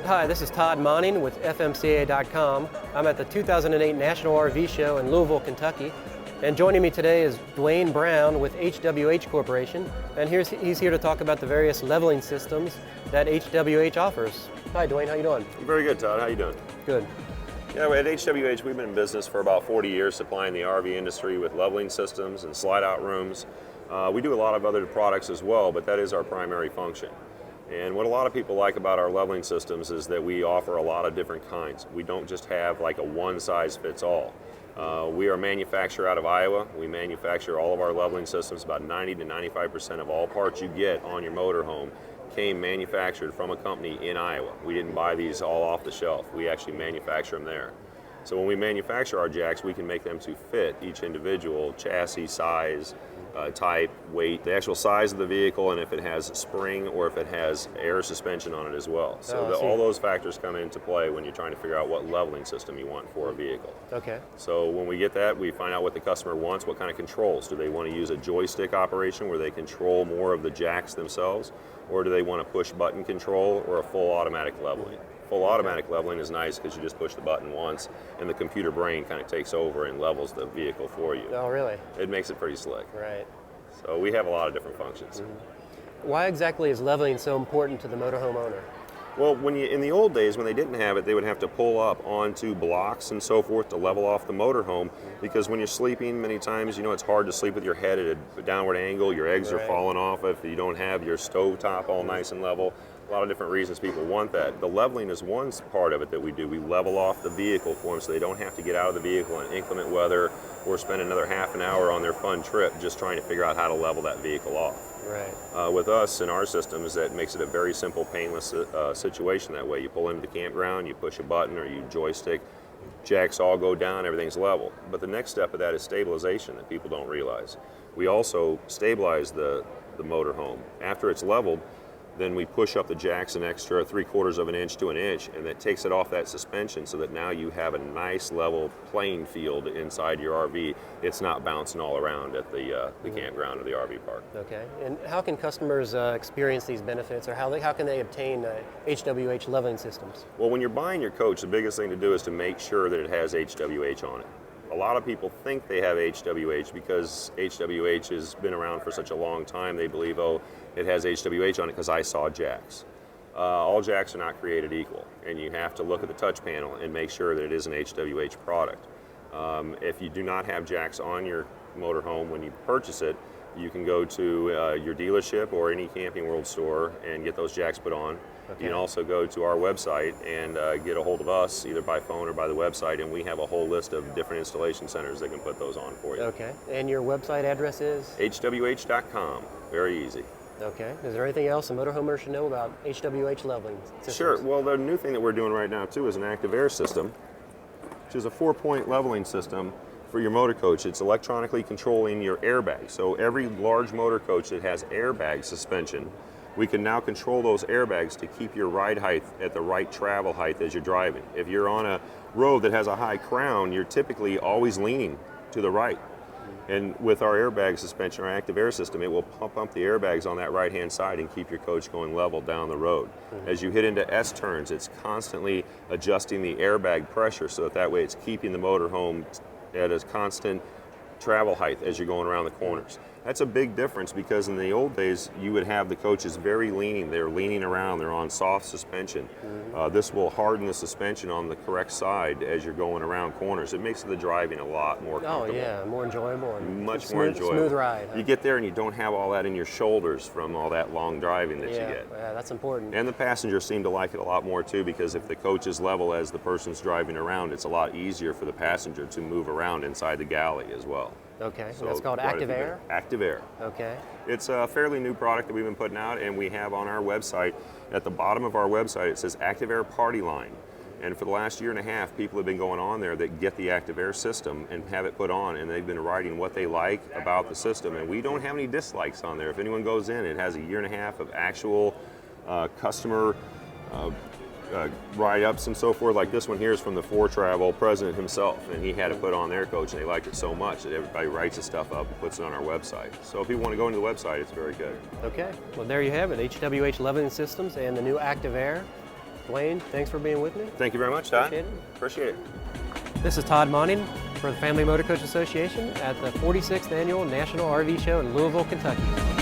Hi, this is Todd Monning with FMCA.com. I'm at the 2008 National RV Show in Louisville, Kentucky. And joining me today is Dwayne Brown with HWH Corporation. And he's here to talk about the various leveling systems that HWH offers. Hi, Dwayne, how you doing? Very good, Todd. How you doing? Good. Yeah, at HWH, we've been in business for about 40 years supplying the RV industry with leveling systems and slide-out rooms. We do a lot of other products as well, but that is our primary function. And what a lot of people like about our leveling systems is that we offer a lot of different kinds. We don't just have like a one-size-fits-all. We are a manufacturer out of Iowa. We manufacture all of our leveling systems. About 90 to 95% of all parts you get on your motorhome came manufactured from a company in Iowa. We didn't buy these all off the shelf. We actually manufacture them there. So when we manufacture our jacks, we can make them to fit each individual chassis size, type, weight, the actual size of the vehicle, and if it has spring or if it has air suspension on it as well. So all those factors come into play when you're trying to figure out what leveling system you want for a vehicle. Okay. So when we get that, we find out what the customer wants, what kind of controls. Do they want to use a joystick operation where they control more of the jacks themselves, or do they want a push button control or a full automatic leveling? Full automatic leveling is nice because you just push the button once and the computer brain kind of takes over and levels the vehicle for you. Oh, really? It makes it pretty slick. Right. So we have a lot of different functions. Mm-hmm. Why exactly is leveling so important to the motorhome owner? Well, in the old days, when they didn't have it, they would have to pull up onto blocks and so forth to level off the motorhome, because when you're sleeping, many times, it's hard to sleep with your head at a downward angle. Your eggs are falling off if you don't have your stove top all nice and level. A lot of different reasons people want that. The leveling is one part of it that we do. We level off the vehicle for them so they don't have to get out of the vehicle in inclement weather or spend another half an hour on their fun trip just trying to figure out how to level that vehicle off. Right. With us and our systems, that makes it a very simple, painless situation that way. You pull into the campground, you push a button or you joystick, jacks all go down, everything's level. But the next step of that is stabilization that people don't realize. We also stabilize the motorhome. After it's leveled, then we push up the jacks an extra 3/4 of an inch to an inch, and that takes it off that suspension so that now you have a nice level playing field inside your RV. It's not bouncing all around at the campground or the RV park. Okay. And how can customers experience these benefits, or how can they obtain HWH leveling systems? Well, when you're buying your coach, the biggest thing to do is to make sure that it has HWH on it. A lot of people think they have HWH because HWH has been around for such a long time. They believe, oh, it has HWH on it because I saw jacks. All jacks are not created equal, and you have to look at the touch panel and make sure that it is an HWH product. If you do not have jacks on your motorhome when you purchase it, you can go to your dealership or any Camping World store and get those jacks put on. Okay. You can also go to our website and get a hold of us either by phone or by the website, and we have a whole list of different installation centers that can put those on for you. Okay. And your website address is? HWH.com. Very easy. Okay. Is there anything else a motorhomer should know about HWH leveling systems? Sure. Well, the new thing that we're doing right now too is an active air system, which is a 4-point leveling system for your motor coach. It's electronically controlling your airbag. So every large motor coach that has airbag suspension, we can now control those airbags to keep your ride height at the right travel height as you're driving. If you're on a road that has a high crown, you're typically always leaning to the right. And with our airbag suspension, our active air system, it will pump up the airbags on that right-hand side and keep your coach going level down the road. As you hit into S-turns, it's constantly adjusting the airbag pressure so that way it's keeping the motorhome at a constant travel height as you're going around the corners. That's a big difference because in the old days you would have the coaches very leaning. They're leaning around, they're on soft suspension. This will harden the suspension on the correct side as you're going around corners. It makes the driving a lot more comfortable. Oh yeah, more enjoyable. And much more enjoyable. Smooth ride. Huh? You get there and you don't have all that in your shoulders from all that long driving that you get. Yeah, that's important. And the passengers seem to like it a lot more too, because if the coach is level as the person's driving around, it's a lot easier for the passenger to move around inside the galley as well. Okay, So that's called Active Air? Active Air. Okay. It's a fairly new product that we've been putting out, and we have on our website, at the bottom of our website, it says Active Air Party Line. And for the last year and a half, people have been going on there that get the Active Air system and have it put on, and they've been writing what they like about the system. And we don't have any dislikes on there. If anyone goes in, it has a year and a half of actual customer write-ups and so forth. Like this one here is from the For Travel president himself, and he had it put on their coach, and they liked it so much that everybody writes the stuff up and puts it on our website. So if you want to go into the website, it's very good. Okay, well there you have it, HWH leveling systems and the new Active Air. Dwayne, thanks for being with me. Thank you very much, Todd. Appreciate it. Appreciate it. This is Todd Monning for the Family Motor Coach Association at the 46th Annual National RV Show in Louisville, Kentucky.